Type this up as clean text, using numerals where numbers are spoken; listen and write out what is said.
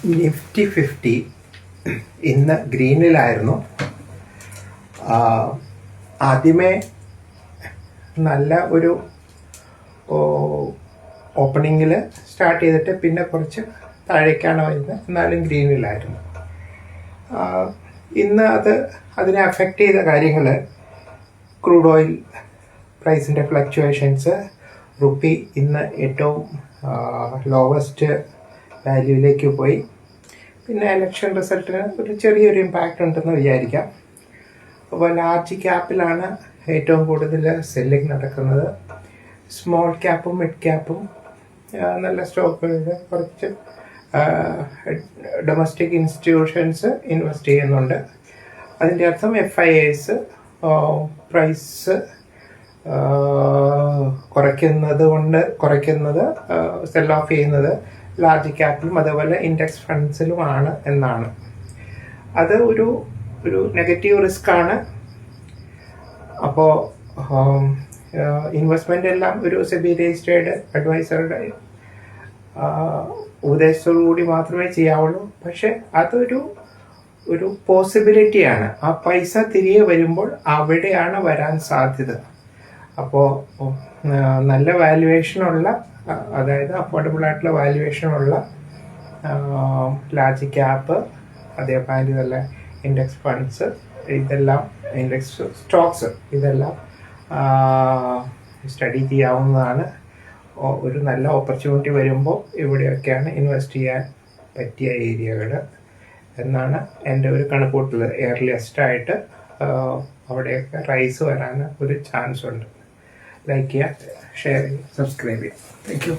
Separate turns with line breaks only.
Nifty 50 ഇന്ന് ഗ്രീനിലായിരുന്നു. ആദ്യമേ നല്ല ഒരു ഓപ്പണിങ്ങിൽ സ്റ്റാർട്ട് ചെയ്തിട്ട് പിന്നെ കുറച്ച് താഴേക്കാണ് വരുന്നത്, എന്നാലും ഗ്രീനിലായിരുന്നു. ഇന്ന് അതിനെ അഫക്റ്റ് ചെയ്ത കാര്യങ്ങൾ ക്രൂഡ് ഓയിൽ പ്രൈസിൻ്റെ ഫ്ലക്ച്വേഷൻസ്, റുപ്പി ഇന്ന് ഏറ്റവും ലോവസ്റ്റ് വാല്യൂവിലേക്ക് പോയി. പിന്നെ ഇലക്ഷൻ റിസൾട്ടിന് ഒരു ചെറിയൊരു ഇമ്പാക്റ്റ് ഉണ്ടെന്ന് വിചാരിക്കാം. അപ്പോൾ ലാർജ് ക്യാപ്പിലാണ് ഏറ്റവും കൂടുതൽ സെല്ലിംഗ് നടക്കുന്നത്. സ്മോൾ ക്യാപ്പും മിഡ് ക്യാപ്പും നല്ല സ്റ്റോക്കുകളിൽ കുറച്ച് ഡൊമസ്റ്റിക് ഇൻസ്റ്റിറ്റ്യൂഷൻസ് ഇൻവെസ്റ്റ് ചെയ്യുന്നുണ്ട്. അതിൻ്റെ അർത്ഥം FIIs പ്രൈസ് കുറയ്ക്കുന്നത് സെൽ ഓഫ് ചെയ്യുന്നത് ലാർജ് ക്യാപ്പിലും അതുപോലെ ഇൻഡെക്സ് ഫണ്ട്സിലുമാണ് എന്നാണ്. അത് ഒരു നെഗറ്റീവ് റിസ്ക് ആണ്. അപ്പോൾ ഇൻവെസ്റ്റ്മെൻ്റ് എല്ലാം ഒരു സെബി രജിസ്ട്രേഡ് അഡ്വൈസറുടെ ഉപദേശത്തോടു കൂടി മാത്രമേ ചെയ്യാവുള്ളൂ. പക്ഷെ അതൊരു പോസിബിലിറ്റിയാണ്. ആ പൈസ തിരികെ വരുമ്പോൾ അവിടെയാണ് വരാൻ സാധ്യത. അപ്പോൾ നല്ല വാല്യുവേഷനുള്ള, അതായത് അഫോർഡബിൾ ആയിട്ടുള്ള വാല്യുവേഷനുള്ള ലാർജ് ക്യാപ്പ്, അതേമാതിരി നല്ല ഇൻഡെക്സ് ഫണ്ട്സ്, ഇതെല്ലാം ഇൻഡെക്സ് സ്റ്റോക്സ്, ഇതെല്ലാം സ്റ്റഡി ചെയ്യാവുന്നതാണ്. ഒരു നല്ല ഓപ്പർച്യൂണിറ്റി വരുമ്പോൾ ഇവിടെയൊക്കെയാണ് ഇൻവെസ്റ്റ് ചെയ്യാൻ പറ്റിയ ഏരിയകൾ എന്നാണ് എൻ്റെ ഒരു കണക്കൂട്ടൽ. എയർലിയസ്റ്റായിട്ട് അവിടെയൊക്കെ റൈസ് വരാൻ ഒരു ചാൻസ് ഉണ്ട്. ലൈക്ക് ചെയ്യുക, ഷെയർ ചെയ്യുക, സബ്സ്ക്രൈബ് ചെയ്യുക. Thank you.